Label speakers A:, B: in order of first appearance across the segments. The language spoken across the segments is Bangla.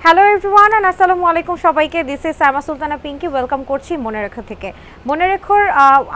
A: হ্যালো এভরিওয়ান এন্ড আসসালামু আলাইকুম সবাইকে। This is Saima Sultana Pinki. Welcome করছি মনে রেখা থেকে। মনে রেখার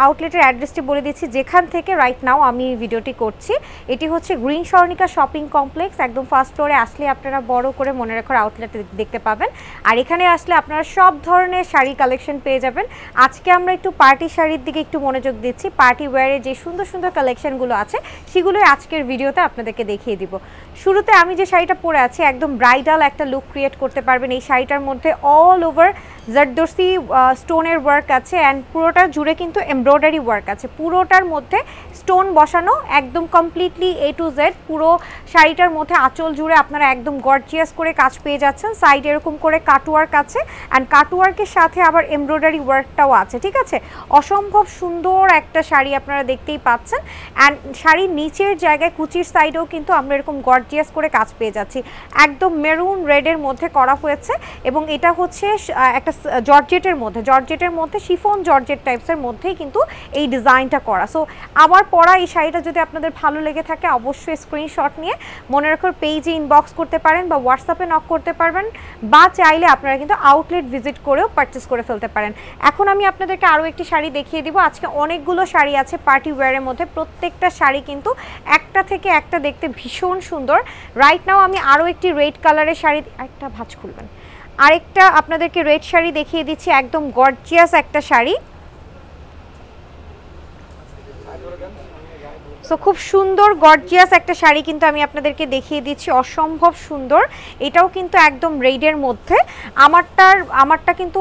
A: আউটলেটের অ্যাড্রেসটি বলে দিচ্ছি, যেখান থেকে রাইট নাও আমি ভিডিওটি করছি। এটি হচ্ছে গ্রিন স্বর্ণিকা শপিং কমপ্লেক্স। একদম ফার্স্ট ফ্লোরে আসলে আপনারা বড় করে মনে রেখার আউটলেট দেখতে পাবেন। আর এখানে আসলে আপনারা সব ধরনের শাড়ি কালেকশন পেয়ে যাবেন। আজকে আমরা একটু পার্টি শাড়ির দিকে একটু মনোযোগ দিচ্ছি। পার্টি ওয়্যারে যে সুন্দর সুন্দর কালেকশনগুলো আছে সেগুলোই আজকের ভিডিওতে আপনাদেরকে দেখিয়ে দিব। শুরুতে আমি যে শাড়িটা পরে আছি একদম ব্রাইডাল একটা লুক ক্রিয়েট করতে পারবেন। এই শাড়িটার মধ্যে অল ওভার জারদোসি স্টোনের ওয়ার্ক আছে অ্যান্ড পুরোটা জুড়ে কিন্তু এমব্রয়ডারি ওয়ার্ক আছে। পুরোটার মধ্যে স্টোন বসানো, একদম কমপ্লিটলি A to Z। পুরো শাড়িটার মধ্যে আঁচল জুড়ে আপনারা একদম গর্জিয়াস করে কাজ পেয়ে যাচ্ছেন। সাইডে এরকম করে কাটওয়ার্ক আছে অ্যান্ড কাটওয়ার্কের সাথে আবার এমব্রয়ডারি ওয়ার্কটাও আছে, ঠিক আছে। অসম্ভব সুন্দর একটা শাড়ি আপনারা দেখতেই পাচ্ছেন। অ্যান্ড শাড়ির নিচের জায়গায় কুচির সাইডেও কিন্তু আমরা এরকম গর্জিয়াস করে কাজ পেয়ে যাচ্ছি। একদম মেরুন রেডের মধ্যে করা হয়েছে এবং এটা হচ্ছে একটা জর্জেটের মধ্যে শিফন জর্জেট টাইপসের মধ্যেই কিন্তু এই ডিজাইনটা করা। সো আমার পরা এই শাড়িটা যদি আপনাদের ভালো লেগে থাকে অবশ্যই স্ক্রিনশট নিয়ে মনে রাখার পেজে ইনবক্স করতে পারেন বা হোয়াটসঅ্যাপে নক করতে পারবেন, বা চাইলে আপনারা কিন্তু আউটলেট ভিজিট করেও পারচেস করে ফেলতে পারেন। এখন আমি আপনাদেরকে আরও একটি শাড়ি দেখিয়ে দিব। আজকে অনেকগুলো শাড়ি আছে পার্টি ওয়্যারের মধ্যে, প্রত্যেকটা শাড়ি কিন্তু একটা থেকে একটা দেখতে ভীষণ সুন্দর। রাইট নাও আমি আরও একটি রেড কালারের শাড়ি, একটা ভাঁজ খুলবেন, আরেকটা আপনাদেরকে রেড শাড়ি দেখিয়ে দিচ্ছি। একদম গর্জিয়াস একটা শাড়ি। সো খুব সুন্দর গর্জিয়াস একটা শাড়ি কিন্তু আমি আপনাদেরকে দেখিয়ে দিচ্ছি, অসম্ভব সুন্দর। এটাও কিন্তু একদম রেডের মধ্যে। আমারটা কিন্তু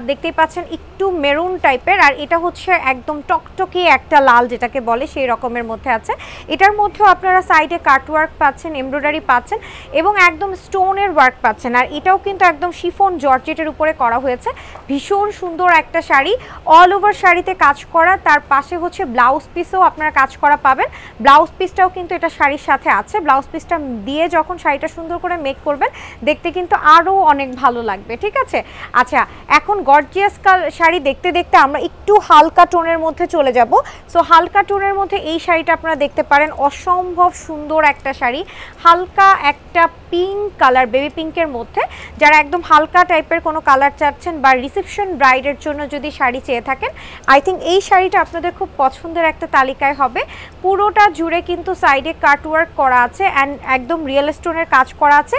A: দেখতেই পাচ্ছেন একটু মেরুন টাইপের, আর এটা হচ্ছে একদম টকটকে একটা লাল যেটাকে বলে সেই রকমের মধ্যে আছে। এটার মধ্যেও আপনারা সাইডে কাটওয়ার্ক পাচ্ছেন, এমব্রয়ডারি পাচ্ছেন এবং একদম স্টোনের ওয়ার্ক পাচ্ছেন। আর এটাও কিন্তু একদম শিফন জর্জেটের উপরে করা হয়েছে। ভীষণ সুন্দর একটা শাড়ি, অল ওভার শাড়িতে কাজ করা। তার পাশে হচ্ছে ব্লাউজ পিসেও আপনারা কাজ করা পাবেন। ব্লাউজ পিসটাও কিন্তু এটা শাড়ির সাথে আছে। ব্লাউজ পিসটা দিয়ে যখন শাড়িটা সুন্দর করে মেক করবেন দেখতে কিন্তু আরও অনেক ভালো লাগবে, ঠিক আছে। আচ্ছা, এখন গর্জিয়াস শাড়ি দেখতে দেখতে আমরা একটু হালকা টোনের মধ্যে চলে যাব। সো হালকা টোনের মধ্যে এই শাড়িটা আপনারা দেখতে পারেন, অসম্ভব সুন্দর একটা শাড়ি। হালকা একটা পিঙ্ক কালার, বেবি পিঙ্কের মধ্যে। যারা একদম হালকা টাইপের কোনো কালার চাচ্ছেন বা রিসেপশন ব্রাইডের জন্য যদি শাড়ি চেয়ে থাকেন, আই থিঙ্ক এই শাড়িটা আপনাদের খুব পছন্দের একটা তালিকায় হবে। পুরোটা জুড়ে কিন্তু সাইডে কাটওয়ার্ক করা আছে অ্যান্ড একদম রিয়েল স্টোনের কাজ করা আছে,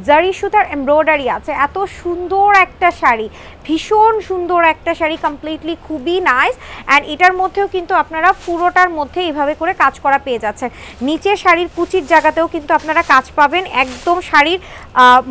A: জারি সুতার এমব্রয়ডারি আছে। এত সুন্দর একটা শাড়ি, ভীষণ সুন্দর একটা শাড়ি, কমপ্লিটলি খুবই নাইস। অ্যান্ড এটার মধ্যেও কিন্তু আপনারা পুরোটার মধ্যে এইভাবে করে কাজ করা পেয়ে যাচ্ছেন। নিচে শাড়ির কুচির জায়গাতেও কিন্তু আপনারা কাজ পাবেন। একদম শাড়ির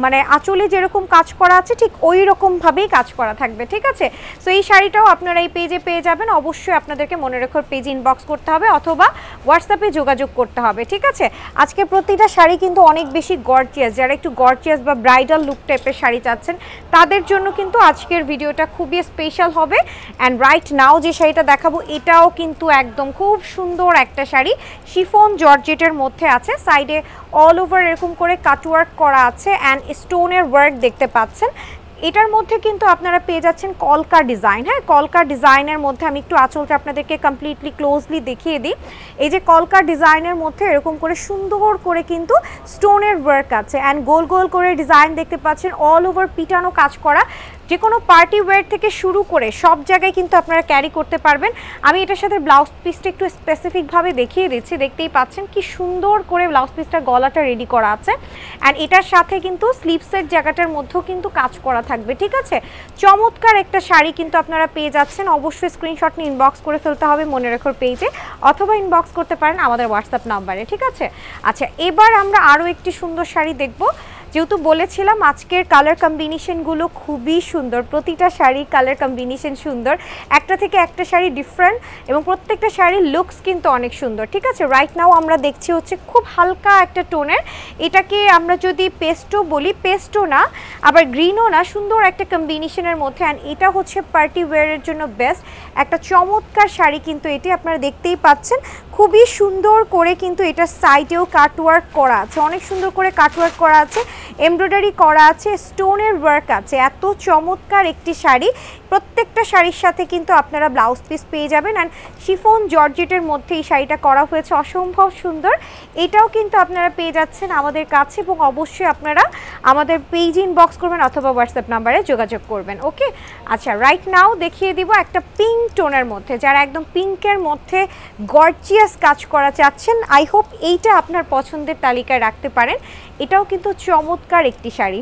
A: মানে আঁচলে যেরকম কাজ করা আছে ঠিক ওই রকমভাবেই কাজ করা থাকবে, ঠিক আছে। সো এই শাড়িটাও আপনারা এই পেজে পেয়ে যাবেন। অবশ্যই আপনাদেরকে মনে রাখার পেজে ইনবক্স করতে হবে অথবা হোয়াটসঅ্যাপে যোগাযোগ করতে হবে, ঠিক আছে। আজকে প্রতিটা শাড়ি কিন্তু অনেক বেশি গর্জিয়াস। যারা একটু গর্জিয়াস বা ব্রাইডাল লুক টাইপের শাড়ি চাচ্ছেন তাদের জন্য কিন্তু আজকের ভিডিওটা খুবই স্পেশাল হবে। অ্যান্ড রাইট নাও যে শাড়িটা দেখাবো এটাও কিন্তু একদম খুব সুন্দর একটা শাড়ি, শিফন জর্জেটের মধ্যে আছে। সাইডে অল ওভার এরকম করে কাটওয়ার্ক করা আছে অ্যান্ড স্টোনের ওয়ার্ক দেখতে পাচ্ছেন। এটার মধ্যে কিন্তু আপনারা পেয়ে যাচ্ছেন কলকা ডিজাইন। হ্যাঁ, কলকা ডিজাইনের মধ্যে আমি একটু আঁচলটা আপনাদেরকে কমপ্লিটলি ক্লোজলি দেখিয়ে দিই। এই যে কলকা ডিজাইনের মধ্যে এরকম করে সুন্দর করে কিন্তু স্টোনের ওয়ার্ক আছে অ্যান্ড গোল গোল করে ডিজাইন দেখতে পাচ্ছেন। অল ওভার পিটানো কাজ করা, যে কোনো পার্টি ওয়্যার থেকে শুরু করে সব জায়গায় কিন্তু আপনারা ক্যারি করতে পারবেন। আমি এটার সাথে ব্লাউজ পিসটা একটু স্পেসিফিকভাবে দেখিয়ে দিচ্ছি। দেখতেই পাচ্ছেন কি সুন্দর করে ব্লাউজ পিসটার গলাটা রেডি করা আছে অ্যান্ড এটার সাথে কিন্তু স্লিভসের জায়গাটার মধ্যেও কিন্তু কাজ করা থাকবে, ঠিক আছে। চমৎকার একটা শাড়ি কিন্তু আপনারা পেয়ে যাচ্ছেন। অবশ্যই স্ক্রিনশট নিয়ে ইনবক্স করে ফেলতে হবে মনে রাখার পেজে, অথবা ইনবক্স করতে পারেন আমাদের হোয়াটসঅ্যাপ নাম্বারে, ঠিক আছে। আচ্ছা, এবার আমরা আরও একটি সুন্দর শাড়ি দেখব। যেহেতু বলেছিলাম আজকের কালার কম্বিনেশনগুলো খুবই সুন্দর, প্রতিটা শাড়ির কালার কম্বিনেশন সুন্দর, একটা থেকে একটা শাড়ি ডিফারেন্ট এবং প্রত্যেকটা শাড়ির লুকস কিন্তু অনেক সুন্দর, ঠিক আছে। রাইট নাও আমরা দেখছি হচ্ছে খুব হালকা একটা টোনের, এটাকে আমরা যদি পেস্টো বলি, পেস্টো না আবার গ্রিনও না, সুন্দর একটা কম্বিনেশনের মধ্যে। অ্যান্ড এটা হচ্ছে পার্টি ওয়্যারের জন্য বেস্ট একটা চমৎকার শাড়ি কিন্তু এটি আপনারা দেখতেই পাচ্ছেন। খুবই সুন্দর করে কিন্তু এটা সাইডেও কাটওয়ার্ক করা আছে, অনেক সুন্দর করে কাটওয়ার্ক করা আছে এমব্রয়ডারি করা আছে, স্টোনের ওয়ার্ক আছে। এত চমৎকার একটি শাড়ি, প্রত্যেকটা শাড়ির সাথে কিন্তু আপনারা ব্লাউজ পিস পেয়ে যাবেন। অ্যান্ড শিফন জর্জেটের মধ্যে এই শাড়িটা করা হয়েছে, অসম্ভব সুন্দর। এটাও কিন্তু আপনারা পেয়ে যাচ্ছেন আমাদের কাছে, এবং অবশ্যই আপনারা আমাদের পেজ ইনবক্স করবেন অথবা হোয়াটসঅ্যাপ নাম্বারে যোগাযোগ করবেন। ওকে, আচ্ছা রাইট নাও দেখিয়ে দিব একটা পিঙ্ক টোনের মধ্যে, যারা একদম পিঙ্কের মধ্যে গর্জিয়াস কাজ করা চাচ্ছেন, আই হোপ এইটা আপনার পছন্দের তালিকায় রাখতে পারেন। এটাও কিন্তু চমৎকার একটি শাড়ি।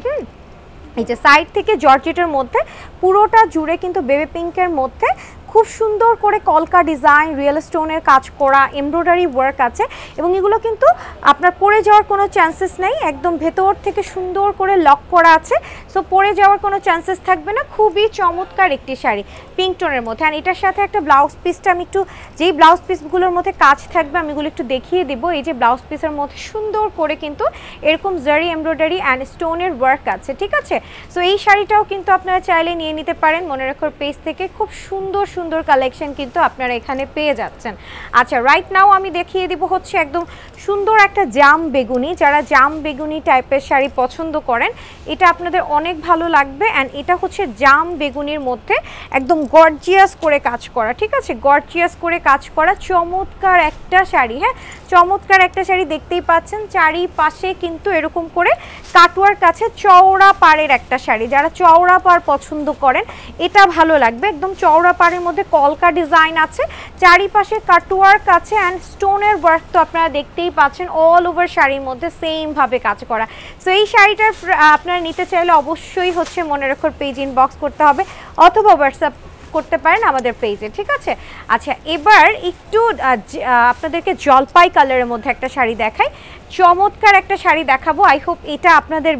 A: এই যে সাইড থেকে জর্জেটের মধ্যে পুরোটা জুড়ে কিন্তু বেবি পিঙ্কের মধ্যে খুব সুন্দর করে কলকা ডিজাইন, রিয়েল স্টোনের কাজ করা, এমব্রয়ডারি ওয়ার্ক আছে, এবং এগুলো কিন্তু আপনার পরে যাওয়ার কোনো চান্সেস নেই, একদম ভেতর থেকে সুন্দর করে লক করা আছে, সো পরে যাওয়ার কোনো চান্সেস থাকবে না। খুবই চমৎকার একটি শাড়ি পিঙ্ক টোনের মধ্যে। আর এটার সাথে একটা ব্লাউজ পিসটা আমি একটু, যেই ব্লাউজ পিসগুলোর মধ্যে কাজ থাকবে আমি এগুলো একটু দেখিয়ে দিব। এই যে ব্লাউজ পিসের মধ্যে সুন্দর করে কিন্তু এরকম জারি এমব্রয়ডারি অ্যান্ড স্টোনের ওয়ার্ক আছে, ঠিক আছে। সো এই শাড়িটাও কিন্তু আপনারা চাইলে নিয়ে নিতে পারেন মনে রাখার পেজ থেকে। খুব সুন্দর সুন্দর কালেকশন কিন্তু আপনারা এখানে পেয়ে যাচ্ছেন। আচ্ছা রাইট নাও আমি দেখিয়ে দিব হচ্ছে একদম সুন্দর একটা জাম বেগুনি, যারা জাম বেগুনি টাইপের শাড়ি পছন্দ করেন এটা আপনাদের অনেক ভালো লাগবে। অ্যান্ড এটা হচ্ছে জাম বেগুনির মধ্যে একদম গর্জিয়াস করে কাজ করা, ঠিক আছে, গর্জিয়াস করে কাজ করা চমৎকার একটা শাড়ি। হ্যাঁ, চমৎকার একটা শাড়ি দেখতেই পাচ্ছেন, চারিপাশে কিন্তু এরকম করে কাটওয়ার কাছে চওড়া পাড়ের একটা শাড়ি। যারা চওড়া পাড় পছন্দ করেন এটা ভালো লাগবে। একদম চওড়া পাড়ের মধ্যে কলকা ডিজাইন আছে, চারিপাশে কাটওয়ার কাছে অ্যান্ড স্টোনের ওয়ার্ক তো আপনারা দেখতেই পাচ্ছেন অল ওভার শাড়ির মধ্যে সেম ভাবে কাজ করা। সো এই শাড়িটার আপনারা নিতে চাইলে অবশ্যই হচ্ছে মনে রাখার পেজ ইনবক্স করতে হবে অথবা হোয়াটসঅ্যাপ করতে পারেন আমাদের পেজে, ঠিক আছে। আচ্ছা এবার একটু আপনাদেরকে জলপাই কালারের মধ্যে একটা শাড়ি দেখাই, চমৎকার একটা শাড়ি দেখাবো। আই হোপ এটা আপনাদের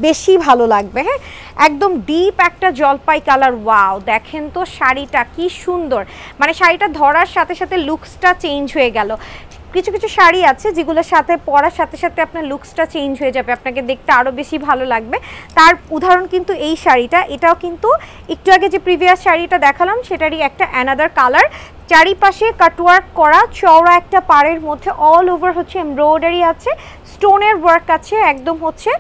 A: বেশি ভালো লাগবে। হ্যাঁ, একদম ডিপ একটা জলপাই কালার। ওয়াও, দেখেন তো শাড়িটা কি সুন্দর, মানে শাড়িটা ধরার সাথে সাথে লুকসটা চেঞ্জ হয়ে গেল। কিছু কিছু শাড়ি আছে যেগুলোর সাথে পরার সাথে সাথে আপনার লুকসটা চেঞ্জ হয়ে যাবে, আপনাকে দেখতে আরও বেশি ভালো লাগবে। তার উদাহরণ কিন্তু এই শাড়িটা, এটাও কিন্তু একটু আগে যে প্রিভিয়াস শাড়িটা দেখালাম সেটারই একটা অ্যানাদার কালার। চারিপাশে কাটওয়ার্ক করা চওড়া একটা পাড়ের মধ্যে অল ওভার হচ্ছে এমব্রয়ডারি আছে, স্টোনের ওয়ার্ক আছে, একদম হচ্ছে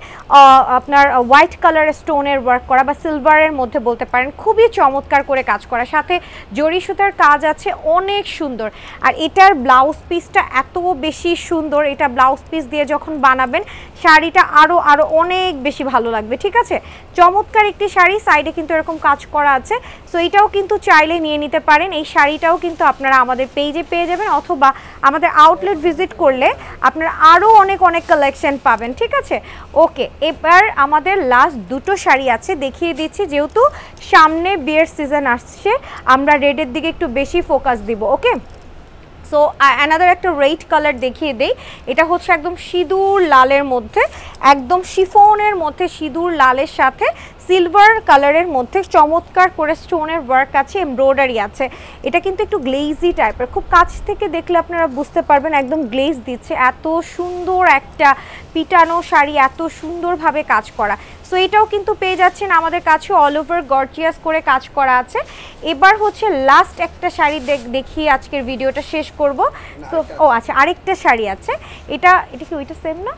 A: আপনার হোয়াইট কালারের স্টোনের ওয়ার্ক করা বা সিলভারের মধ্যে বলতে পারেন, খুবই চমৎকার করে কাজ করা, সাথে জরি সুতার কাজ আছে, অনেক সুন্দর। আর এটার ব্লাউজ পিসটা এত বেশি সুন্দর, এটা ব্লাউজ পিস দিয়ে যখন বানাবেন শাড়িটা আরও অনেক বেশি ভালো লাগবে, ঠিক আছে। চমৎকার একটি শাড়ি, সাইডে কিন্তু এরকম কাজ করা আছে। সো এটাও কিন্তু চাইলে নিয়ে নিতে পারেন। এই শাড়িটাও কিন্তু আপনারা আমাদের পেজে পেয়ে যাবেন অথবা আমাদের আউটলেট ভিজিট করলে আপনারা আরও অনেক কালেকশন পাবেন, ঠিক আছে। ওকে, এবার আমাদের লাস্ট দুটো শাড়ি আছে দেখিয়ে দিচ্ছি, যেহেতু সামনে বিয়ের সিজন আসছে আমরা রেডের দিকে একটু বেশি ফোকাস দিব। ওকে, সো অ্যানাদার একটা রেড কালার দেখিয়ে দেই, এটা হচ্ছে একদম সিঁদুর লালের মধ্যে, একদম শিফনের মধ্যে সিঁদুর লালের সাথে সিলভার কালারের মধ্যে চমৎকার করে স্টোনের ওয়ার্ক আছে, এমব্রয়ডারি আছে। এটা কিন্তু একটু গ্লেজি টাইপের, খুব কাছ থেকে দেখলে আপনারা বুঝতে পারবেন একদম গ্লেজ দিচ্ছে। এত সুন্দর একটা পিটানো শাড়ি, এত সুন্দরভাবে কাজ করা। সো এটাও কিন্তু পেয়ে যাচ্ছেন আমাদের কাছে, অল ওভার গর্জিয়াস করে কাজ করা আছে। এবার হচ্ছে লাস্ট একটা শাড়ি দেখিয়ে আজকের ভিডিওটা শেষ করব। সো ও আচ্ছা, আরেকটা শাড়ি আছে, এটা কি ওইটা সেম না?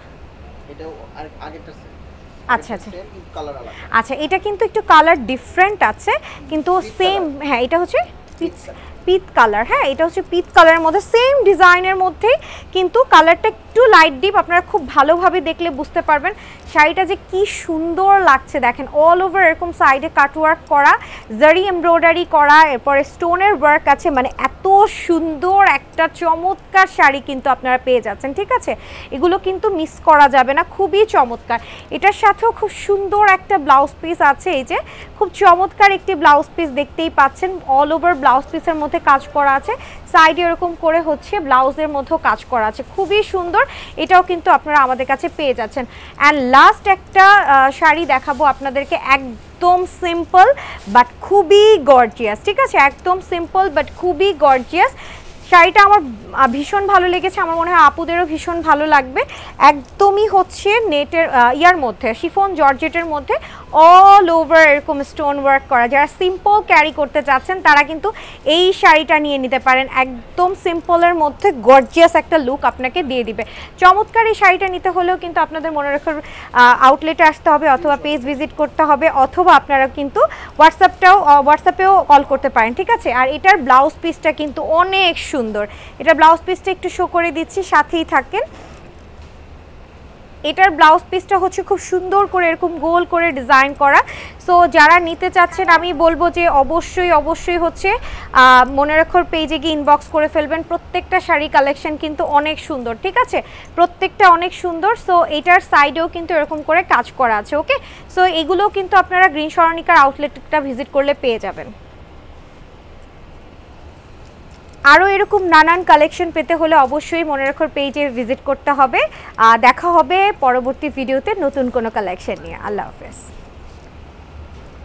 A: আচ্ছা আচ্ছা আচ্ছা, এটা কিন্তু একটু কালার ডিফারেন্ট আছে কিন্তু সেম। হ্যাঁ, এটা হচ্ছে পিচ কালার। হ্যাঁ, এটা হচ্ছে পিচ কালারের মধ্যে সেম ডিজাইনের মধ্যেই, কিন্তু কালারটা একটু লাইট ডিপ। আপনারা খুব ভালোভাবে দেখলে বুঝতে পারবেন শাড়িটা যে কি সুন্দর লাগছে। দেখেন অল ওভার এরকম সাইডে কাটওয়ার্ক করা, জারি এমব্রয়ডারি করা, এরপরে স্টোনের ওয়ার্ক আছে, মানে এত সুন্দর একটা চমৎকার শাড়ি কিন্তু আপনারা পেয়ে যাচ্ছেন, ঠিক আছে। এগুলো কিন্তু মিস করা যাবে না, খুবই চমৎকার। এটার সাথেও খুব সুন্দর একটা ব্লাউজ পিস আছে, এই যে খুব চমৎকার একটি ব্লাউজ পিস দেখতেই পাচ্ছেন, অল ওভার ব্লাউজ পিসের মধ্যে কাজ করা আছে, সাইডে এরকম করে হচ্ছে ব্লাউজের মধ্যেও কাজ করা আছে, খুবই সুন্দর। এটাও কিন্তু আপনারা আমাদের কাছে পেয়ে যাচ্ছেন। অ্যান্ড লাস্ট একটা শাড়ি দেখাবো আপনাদেরকে, একদম সিম্পল বাট খুবই গর্জিয়াস, ঠিক আছে, একদম সিম্পল বাট খুবই গর্জিয়াস। শাড়িটা আমার ভীষণ ভালো লেগেছে, আমার মনে হয় আপুদেরও ভীষণ ভালো লাগবে। একদমই হচ্ছে নেটের ইয়ার মধ্যে, শিফন জর্জেটের মধ্যে অল ওভার এরকম স্টোন ওয়ার্ক করা। যারা সিম্পল ক্যারি করতে চাচ্ছেন তারা কিন্তু এই শাড়িটা নিয়ে নিতে পারেন। একদম সিম্পলের মধ্যে গর্জিয়াস একটা লুক আপনাকে দিয়ে দিবে। চমৎকার এই শাড়িটা নিতে হলেও কিন্তু আপনাদের মনে রাখার আউটলেটে আসতে হবে, অথবা পেজ ভিজিট করতে হবে, অথবা আপনারা কিন্তু হোয়াটসঅ্যাপেও কল করতে পারেন, ঠিক আছে। আর এটার ব্লাউজ পিসটা কিন্তু অনেক সুন্দর। এটা ব্লাউজ পিসটা একটু শো করে দিচ্ছি, সাথেই থাকেন। এটার ব্লাউজ পিসটা হচ্ছে খুব সুন্দর করে এরকম গোল করে ডিজাইন করা। সো যারা নিতে চাচ্ছেন আমি বলবো যে অবশ্যই হচ্ছে মনে রাখার পেজে গিয়ে ইনবক্স করে ফেলবেন। প্রত্যেকটা শাড়ি কালেকশন কিন্তু অনেক সুন্দর, ঠিক আছে, প্রত্যেকটা অনেক সুন্দর। সো এটার সাইডেও কিন্তু এরকম করে কাজ করা আছে। ওকে, সো এগুলোও কিন্তু আপনারা গ্রিন সরণিকার আউটলেটটা ভিজিট করলে পেয়ে যাবেন। আরও এরকম নানান কালেকশন পেতে হলে অবশ্যই মনে রাখার পেজে ভিজিট করতে হবে। দেখা হবে পরবর্তী ভিডিওতে নতুন কোনো কালেকশন নিয়ে। আল্লাহ হাফেজ।